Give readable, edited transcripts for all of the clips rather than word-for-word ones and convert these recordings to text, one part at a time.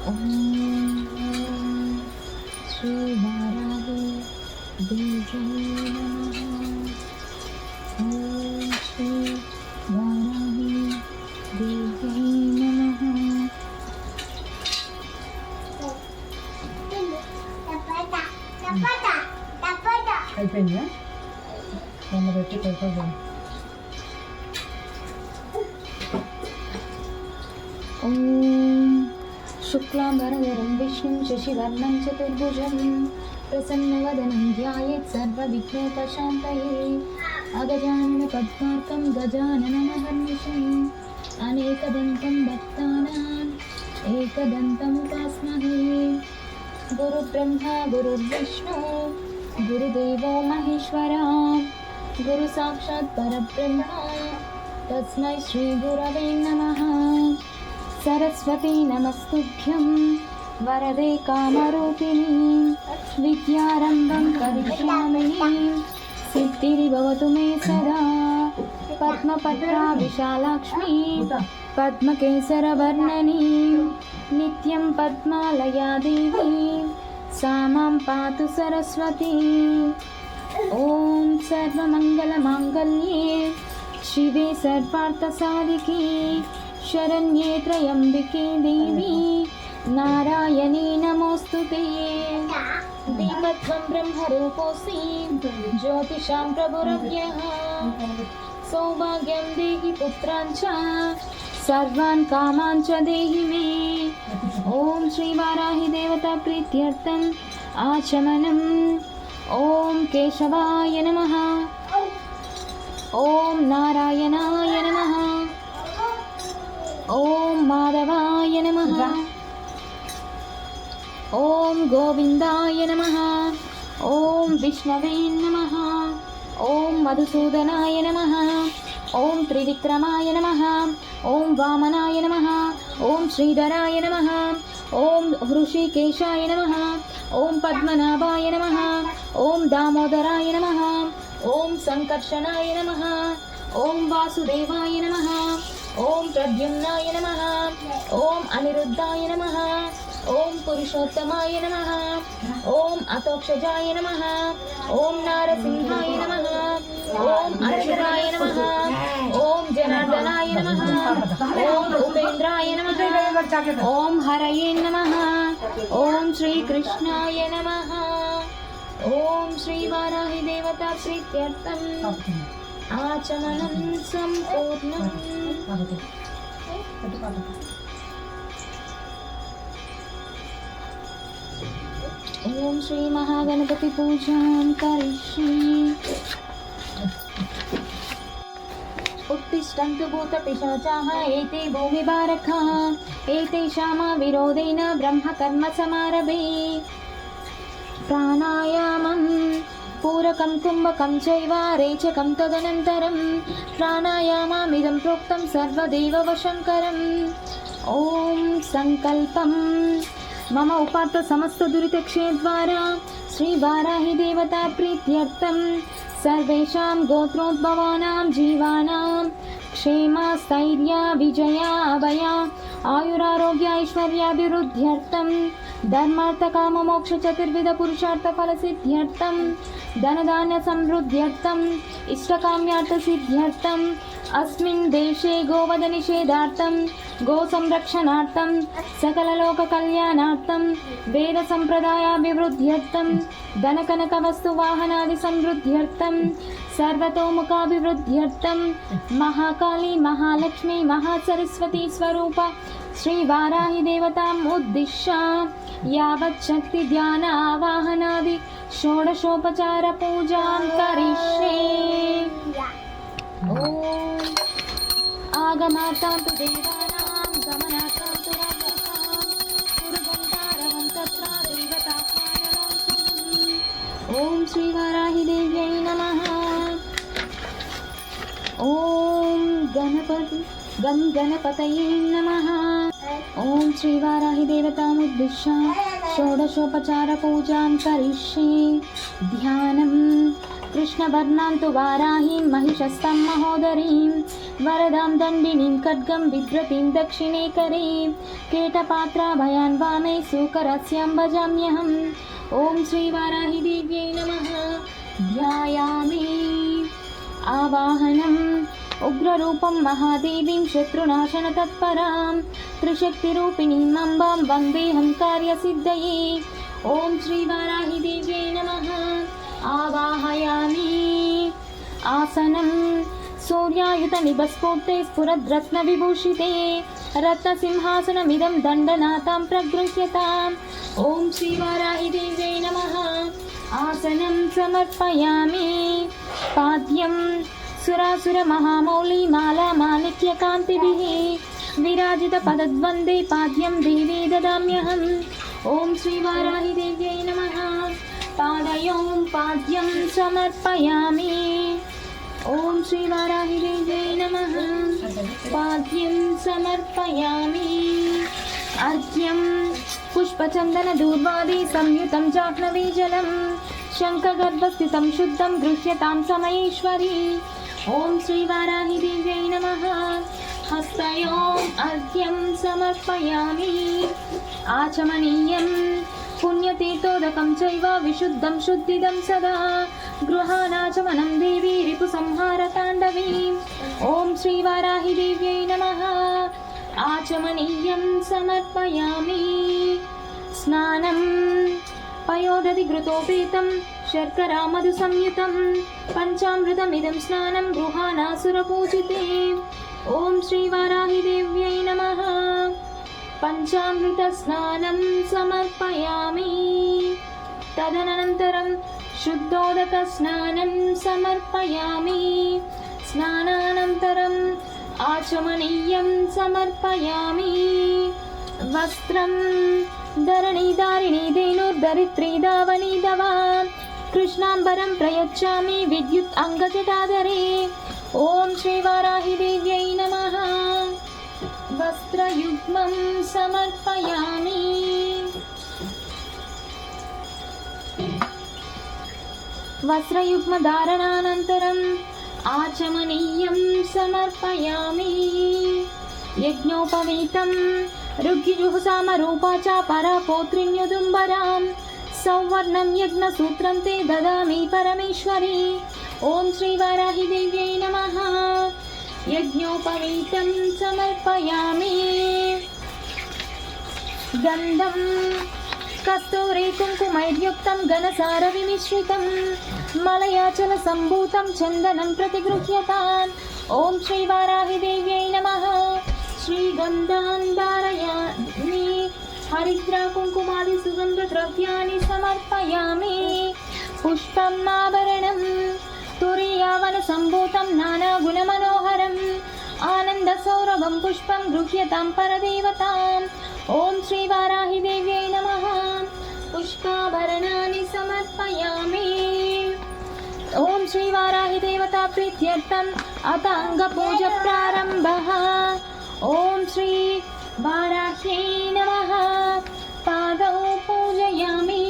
ॐ श्री वाराही देव्यै नमः। ॐ श्री वाराही देव्यै नमः। అయిపోయిందా మొన్న పెట్టి పెట్టదు. ॐ शुक्लाम्बरधरं विष्णुं शशिवर्णं चतुर्भुजं प्रसन्नवदनं ध्यायेत् सर्वविघ्नोपशान्तये। अगजाननपद्मार्कं गजाननमहर्निशम् अनेकदन्तं भक्तानाम् एकदन्तमुपास्महे। गुरुब्रह्मा गुरुर्विष्णु गुरुदेवो महेश्वरा गुरुसाक्षात् परब्रह्म तस्मै श्रीगुरवे नमः। सरस्वती नमस्तुभ्यं वरदे कामरूपिणी विद्यारम्भं करिष्यामि सिद्धिर्भवतु मे सदा। पद्मपत्रा विशालाक्ष्मी पद्मकेसरवर्णनी नित्यं पद्मालया देवी सा मां पातु सरस्वती। ॐ सर्वमङ्गलमाङ्गल्ये शिवे सर्वार्थसाधिके शरण्ये त्र्यम्बिके देवी नारायणी नमोऽस्तुते। देवत्वं ब्रह्मरूपोऽसि ज्योतिषां प्रभुरव्यः सौभाग्यं देहि पुत्रान् च सर्वान् कामान् च देहि मे। ॐ श्रीवाराहि देवता प्रीत्यर्थम् आचमनम्। ॐ केशवाय नमः। ॐ नारायणाय नमः। ॐ माधवाय नमः। ॐ गोविन्दाय नमः। ॐ विष्णवे नमः। ॐ मधुसूदनाय नमः। ॐ त्रिविक्रमाय नमः। ॐ वामनाय नमः। ॐ श्रीधराय नमः। ॐ हृषिकेशाय नमः। ॐ पद्मनाभाय नमः। ॐ दामोदराय नमः। ॐ संकर्षणाय नमः। ॐ वासुदेवाय नमः। ॐ प्रद्युम्नाय नमः। ॐ अनिरुद्धाय नमः। ॐ पुरुषोत्तमाय नमः। ॐ अतोक्षजाय नमः। ॐ नारसिंहाय नमः। ॐ अच्युताय नमः। ॐ जनार्दनाय नमः। ॐ उपेन्द्राय नमः। ॐ हरये नमः। ॐ श्रीकृष्णाय नमः। ॐ श्रीवाराहि देवता प्रीत्यर्थम् आचमनं सम्पूर्णम्। ॐ श्री महागणपति पूजां करिष्ये। उत्तिष्ठन्तु भूतपिशाचाः एते भूमिभारकाः एतेषां विरोधेन ब्रह्मकर्म समारभे। प्राणायामं पूरकं कुम्भकं चैव रेचकं तदनन्तरं प्राणायाममिदं प्रोक्तं सर्वदेववशङ्करम्। ॐ संकल्पं मम उपात्त समस्त दुरितक्षयद्वारा श्रीवाराहि देवता प्रीत्यर्थं सर्वेषां गोत्रोद्भवानां जीवानां क्षेमस्थैर्य विजया अभया आयुरारोग्य ऐश्वर्याभिवृद्ध्यर्थं धर्मार्थ काम मोक्ष चतुर्विध पुरुषार्थ फल सिद्ध्यर्थं धनधान्य समृद्ध्यर्थं इष्टकाम्यार्थ सिद्ध्यर्थं अस्मिन् देशे गोवध निषेधार्थं गो संरक्षणार्थं सकललोक कल्याणार्थं वेद संप्रदायाभिवृद्ध्यर्थं धनकनक वस्तु वाहनादि समृद्ध्यर्थं सर्वतोमुखाभिवृद्ध्यर्थं महाकाली महालक्ष्मी महासरस्वती स्वरूप श्रीवाराहि देवताम् उद्दिश्य यावत् शक्ति ध्यान आवाहनादि षोडशोपचार पूजां करिष्ये। ॐ आगमार्थं तु देवानां गमनार्थं तु राक्षसां कुरुगन्तारवं तत्र देवताह्वानलाञ्छनम्। ॐ श्रीवाराहि देव्यै नमः। ॐ गणपतये नमः। ॐ श्रीवाराहि देवतामुद्दिश्य षोडशोपचार पूजां करिष्ये। ध्यानं कृष्णवर्णां तु वाराहीं महिषस्तं महोदरीं वरदां दण्डिनीं खड्गं बिभ्रतीं दक्षिणे करीं केटपात्राभयान् वामे सूकरस्यां भजाम्यहम् ॐ श्रीवाराहिदेव्यै नमः। ध्यायामि आवाहनम् उग्ररूपं महादेवीं शत्रुनाशनतत्परां त्रिशक्तिरूपिणीम् अम्बां वन्देऽहं कार्यसिद्धये ॐ श्रीवाराहिदेव्यै नमः। आवाहयामि आसनं सूर्यायुतनिभस्फूर्ते स्फुरद्रत्नविभूषिते रत्नसिंहासनमिदं दण्डनाथां प्रगृह्यताम् ॐ श्रीवाराहिदेव्यै नमः। आसनं समर्पयामि पाद्यं सुरासुरमहामौली माला माणिक्यकान्तिभिः विराजितपदद्वन्द्वे पाद्यं देवी ददाम्यहम् ॐ श्रीवाराहिदेव्यै नमः। पादयों पाद्यं समर्पयामि ॐ श्रीवाराहिदेव्यै नमः। पाद्यं समर्पयामि अर्घ्यं पुष्पचन्दनदूर्वादि संयुतं जाह्नवीजलं शङ्खगर्भस्थितं शुद्धं गृह्यतां समयेश्वरी ॐ श्रीवाराहिदेव्यै नमः। हस्तयोम् अर्घ्यं समर्पयामि आचमनीयं पुण्यतीर्थोदकं चैव विशुद्धं शुद्धिदं सदा गृहाणाचमनं देवी रिपुसंहारताण्डवीं ॐ श्रीवाराहिदेव्यै नमः। आचमनीयं समर्पयामि स्नानं पयोदधिघृतोपेतं शर्करा मधुसंयुतं पञ्चामृतमिदं स्नानं गृहाणासुरपूजिते ॐ श्रीवाराहिदेव्यै नमः। पञ्चामृतस्नानं समर्पयामि तदनन्तरं शुद्धोदकस्नानं समर्पयामि स्नानानन्तरम् आचमनीयं समर्पयामि वस्त्रं धरणीधारिणी धेनुर्धरित्री दावनी दवा कृष्णाम्बरं प्रयच्छामि विद्युत् अङ्गजटाधरे ॐ श्रीवाराहिदेव्यै नमः। वस्त्रयुग्मं समर्पयामि वस्त्रयुग्मधारणानन्तरम् आचमनीयं समर्पयामि यज्ञोपवीतं ऋग्यजुःसामरूपा च परापौत्रीण्युदुम्बरां सौवर्णं यज्ञसूत्रं ते ददामि परमेश्वरी ॐ श्रीवाराहिदेव्यै नमः। यज्ञोपवीतं समर्पयामि गन्धं कस्तूरी कुङ्कुमैर्युक्तं घनसारविमिश्रितं मलयाचलसम्भूतं चन्दनं प्रतिगृह्यताम् ॐ श्रीवाराहिदेव्यै नमः। श्रीगन्धान् धारयामि हरिद्रा कुङ्कुमादि सुगन्धद्रव्याणि समर्पयामि पुष्पम् आभरणं तुरीयावनसम्भूतं नानागुणमनोहरम् आनन्दसौरभं पुष्पं गृह्यतां परदेवताम् ॐ श्रीवाराहिदेव्यै नमः। पुष्पाभरणानि समर्पयामि ॐ श्रीवाराहिदेवता प्रीत्यर्थम् अथाङ्गपूजप्रारम्भः ॐ श्रीवाराह्यै नमः। पादौ पूजयामि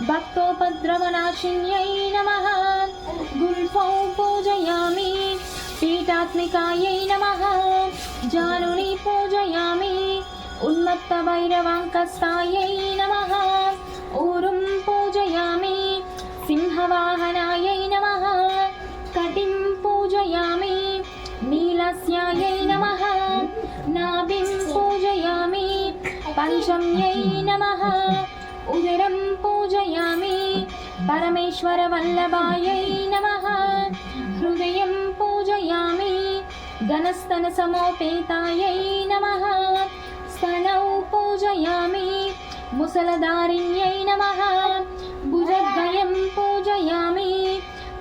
भक्तोपद्रवनाशिन्यै नमः। गुल्फौ पूजयामि पीठात्मिकायै नमः। जानुनी पूजयामि उन्मत्तभैरवाङ्कस्तायै नमः। ऊरुं पूजयामि सिंहवाहनायै नमः। कटिं पूजयामि नीलस्यायै नमः। नाभिं पूजयामि पञ्चम्यै नमः। उदरं पूजयामि परमेश्वरवल्लभायै नमः। हृदयं पूजयामि घनस्तनसमोपेतायै नमः। स्तनौ पूजयामि मुसलधारिण्यै नमः। भुजद्वयं पूजयामि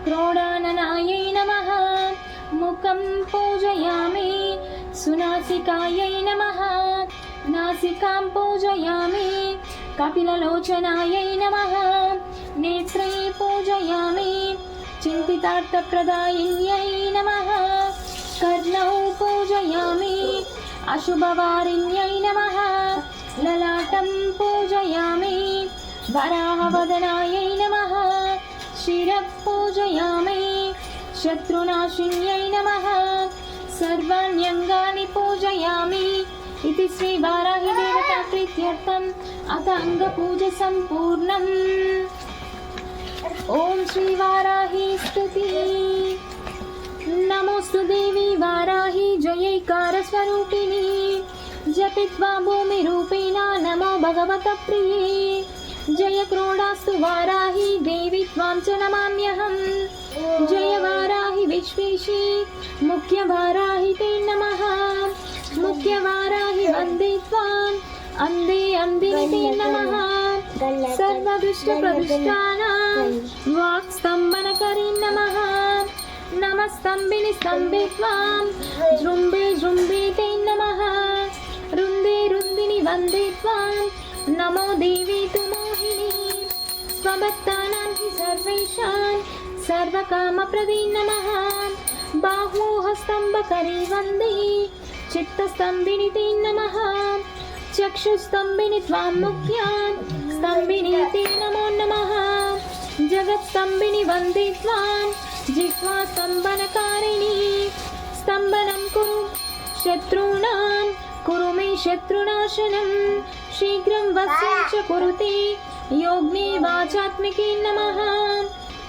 क्रोडाननायै नमः। मुखं पूजयामि सुनासिकायै नमः। नासिकां पूजयामि कपिललोचनायै नमः। नेत्रै पूजयामि चिन्तितार्थप्रदायिन्यै नमः। कर्णौ पूजयामि अशुभवारिण्यै नमः। ललाटं पूजयामि वराहवदनायै नमः। शिरः पूजयामि शत्रुनाशिन्यै नमः सर्वाण्यङ्गानि पूजयामि इति श्री वाराही देवता प्रीत्यर्थम् अथ अंगपूजा सम्पूर्णम्। ओम श्री वाराही स्तुति। नमोस्तु देवी वाराही जयैकार स्वरूपिणी जपित्वा भूमिरूपेण नमो भगवत प्रिये जय क्रोडास्तु वाराही देवी त्वां च नमाम्यहम् जय वाराही विश्वेशी मुख्य वाराही ते नमः मुख्य वाराही वन्दे त्वाम् अंदे अंदिनि ते नमः सर्वदुष्ट प्रदुष्टानां वाक्स्तम्भनकरी नमः नमस्तम्बिनि स्तम्भे त्वां जृम्भे जृम्भे ते नमः रुन्दे रुन्दिनि वन्दे त्वां नमो देवी तु मोहिनी स्वभक्तानां हि सर्वेषां सर्वकामप्रदे नमः बाहुहस्तम्भकरी वन्दे चित्तस्तम्भिनि ते नमः चक्षुस्तम्भिनि त्वां मुख्यां स्तम्भिनि ते नमो नमः जगत्स्तम्भिनि वन्दे त्वां जिह्वा स्तम्भनकारिणी स्तम्भनं कुरु शत्रूणां कुरु मे शत्रुनाशनं शीघ्रं वश्यं च कुरुते योग्ने वाचात्मिके नमः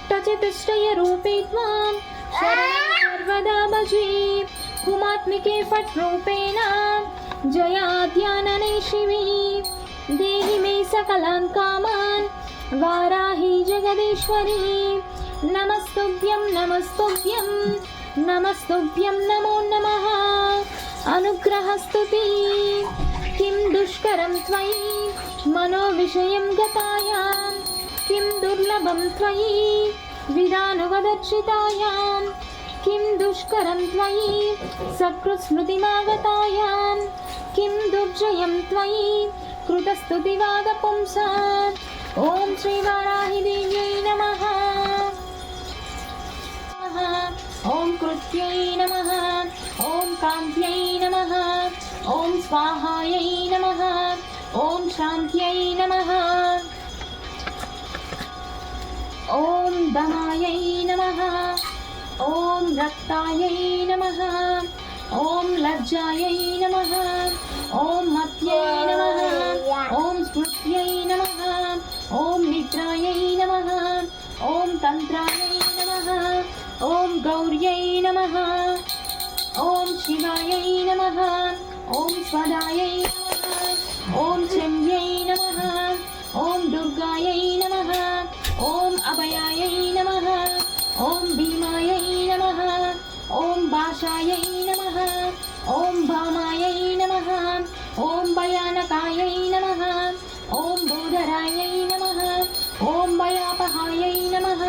टचतुष्टयरूपे त्वां शरणं सर्वदा भजे हुमात्मिके फट्रूपेण जयाद्यानने शिवे देहि मे सकलान् कामान् वाराही जगदीश्वरी नमस्तुभ्यं नमस्तुभ्यं नमस्तुभ्यं नमो नमः अनुग्रहस्तुति किं दुष्करं त्वयि मनोविषयं गतायां किं दुर्लभं त्वयि विदानुवदर्शितायां किं दुष्करं त्वयि सकृत्स्मृतिमागतायां किं दुर्जयं त्वयि कृतस्तुतिवादपुंसाम् ॐ श्री वाराही देव्यै नमः ॐ कृत्यै नमः ॐ कान्त्यै नमः ॐ स्वाहायै नमः ॐ शान्त्यै नमः ॐ दमायै नमः ॐ रक्तायै नमः ॐ लज्जायै नमः ॐ मत्यै नमः ॐ स्मृत्यै नमः ॐ निद्रायै नमः ॐ तन्त्रायै नमः ॐ गौर्यै नमः ॐ शिवायै नमः ॐ स्वदायै नमः ॐ चम्यै नमः ॐ दुर्गायै नमः ॐ अभयायै नमः ॐ भीमायै नमः ॐ भाषायै नमः ॐ भामायै नमः ॐ भयानकायै नमः ॐ भूधरायै नमः ॐ भयापहायै नमः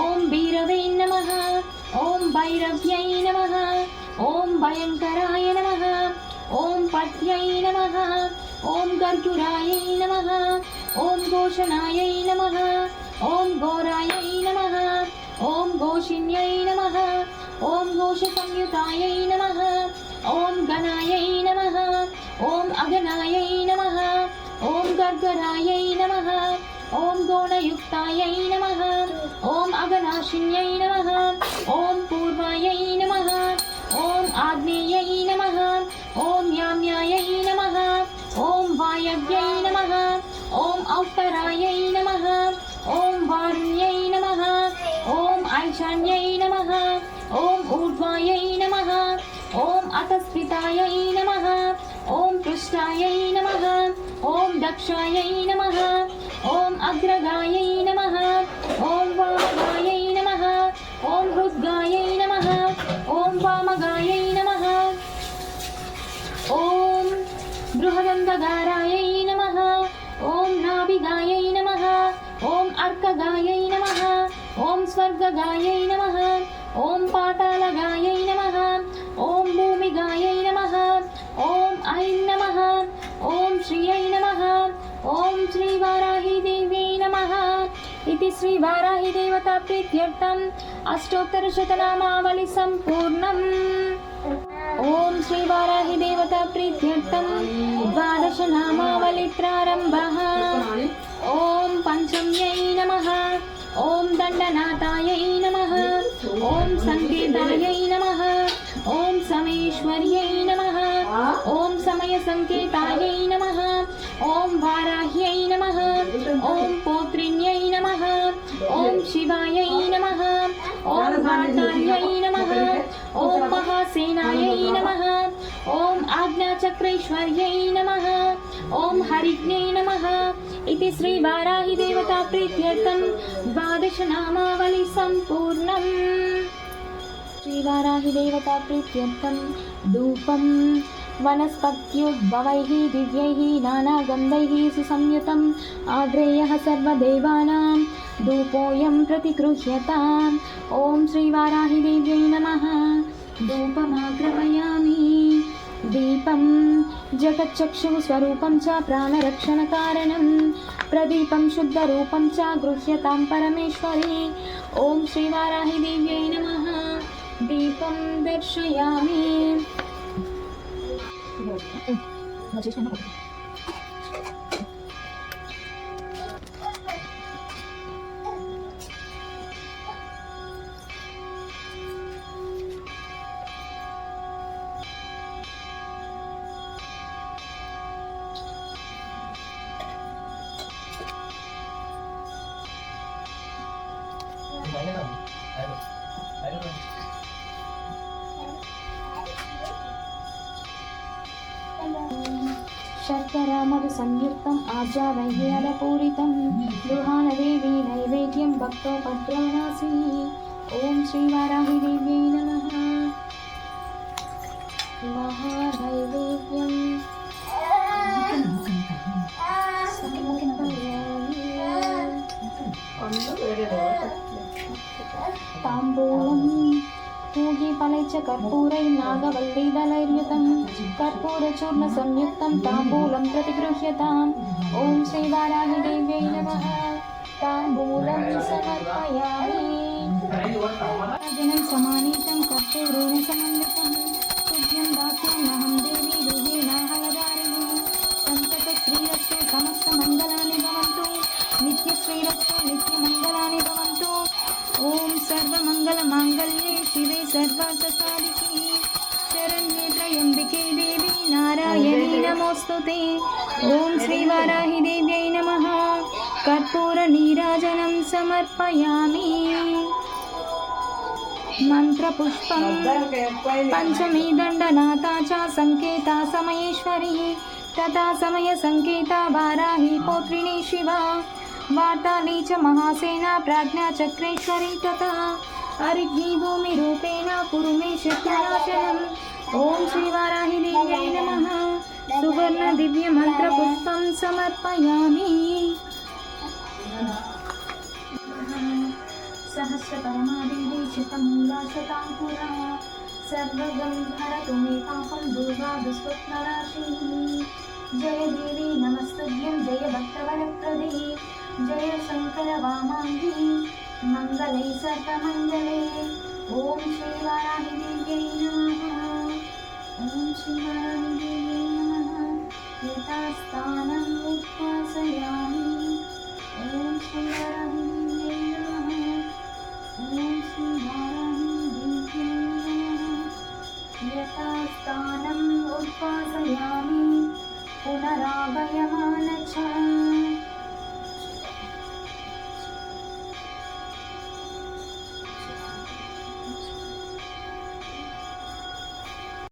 ॐ भैरवे नमः ॐ भैरव्यै नमः ॐ भयङ्कराय नमः ॐ पट्यै नमः ॐ गर्गुरायै नमः ॐ घोषणायै नमः ॐ घोरायै नमः ॐ घोषिण्यै नमः ॐ घोषसंयुतायै नमः ॐ गणायै नमः ॐ अगणायै नमः ॐ गर्गरायै नमः ॐ गौणयुक्तायै नमः ॐ अगनाशिन्यै नमः ॐ पूर्वायै नमः ॐ आग्नेयै नमः ॐ याम्यायै नमः ॐ वायव्यै नमः ॐ औत्तरायै नमः ॐ वारुण्यै नमः ॐ ऐशान्यै नमः ॐ ऊर्ध्वायै नमः ॐ अधस्थितायै नमः ॐ पृष्ठायै नमः ॐ दक्षायै नमः ॐ अग्रगायै नमः ॐ वामगायै नमः ॐ हृद्गायै नमः ॐ वामगायै नमः ॐ बृहदन्तगारायै नमः ॐ नाभिगायै नमः ॐ अर्कगायै नमः ॐ स्वर्गगायै नमः ॐ पातालगायै नमः ॐ भूमिगायै नमः ॐ ऐं नमः ॐ श्रियै नमः ॐ श्री वाराही देव्यै नमः इति श्री वाराही देवता प्रीत्यर्थम् अष्टोत्तरशतनामावली सम्पूर्णम्। ॐ श्री वाराही देवता प्रीत्यर्थम् 12 नामावली प्रारम्भः। ॐ पञ्चम्यै नमः ॐ दण्डनाथायै नमः। ॐ संकेतायै नमः। ॐ समेश्वर्यै नमः। ॐ समयसंकेतायै नमः। ॐ वाराह्यै नमः। ॐ पौत्रिण्यै नमः। ॐ शिवायै नमः। ॐ वाताल्यै नमः। ॐ महासेनायै नमः। ॐ आज्ञाचक्रेश्वर्यै नमः। ॐ हरिज्ञै नमः। इति श्री वाराही देवता प्रीत्यर्थं 12 नामावली सम्पूर्णम्। श्री वाराही देवता प्रीत्यर्थं धूपं वनस्पत्युद्भवैः दिव्यैः नानागन्धैः सुसंयुतम् आग्रेयः सर्वदेवानां धूपोऽयं प्रतिगृह्यताम्। ॐ श्री वाराही देव्यै नमः। धूपमाग्रहयामि। दीपं जगच्चक्षुस्वरूपं च प्राणरक्षणकारणं प्रदीपं शुद्धरूपं च गृह्यतां परमेश्वरी। ॐ श्री वाराही देव्यै नमः। दीपं दर्शयामि। शर्करा मधु संयुक्तम् आज्यावैर्यदपूरितं गृहाणदेवी नैवेद्यं भक्तोपद्रवनाशिनी। ॐ श्री वाराही देव्यै नमः। महानैवेद्यं ताम्बूलं पूगीफलै च कर्पूरै नागवल्लीदलैर्युतं कर्पूरचूर्णसंयुक्तं ताम्बूलं प्रतिगृह्यताम्। ॐ श्री वाराही देव्यै नमः। ताम्बूलं समर्पयामि। जनं समानीतं कर्पूरेण समन्वितं तुभ्यं दास्याम्यहं देवी गृहेणाहलधारिणी। सन्ततश्रीरस्तु समस्तमङ्गलानि भवन्तु। नित्यश्रीरस्तु नित्यमङ्गलानि भवन्तु। ॐ सर्वमङ्गलमाङ्गल्ये शिवे सर्वार्थसाधिके शरण्ये त्र्यम्बिके देवी नारायणी नमोऽस्तुते। ॐ श्री वाराही देव्यै नमः। कर्पूरनीराजनं समर्पयामि। मंत्रपुष्पं पंचमी दण्डनाथा च संकेता समयेश्वरी तथा समय संकेता वाराही पौत्रिणी शिवा वार्ताली च महासेना प्रज्ञा चक्रेश्वरी तथा अरिघ्नी भूमि रूपेण कुरु मे शत्रुनाशनम्। ओम श्री वाराही देव्यै नमः। सुवर्ण दिव्य मंत्र पुष्पं समर्पयामि। सहस्रपरमादेवी शतमूला शताङ्कुरा सर्वगन्धरतु मे पापं दुर्गा दुष्कृत्ननाशिनी। जय देवी नमस्तुभ्यं जय भक्तवरप्रदे जय शंकर वामाङ्गी मंगले सर्वमङ्गले। ओम श्री वाराही देव्यै नमः। ओम श्री वाराही देव्यै नमः। यथास्थानम् उद्वासयामि। ओम श्री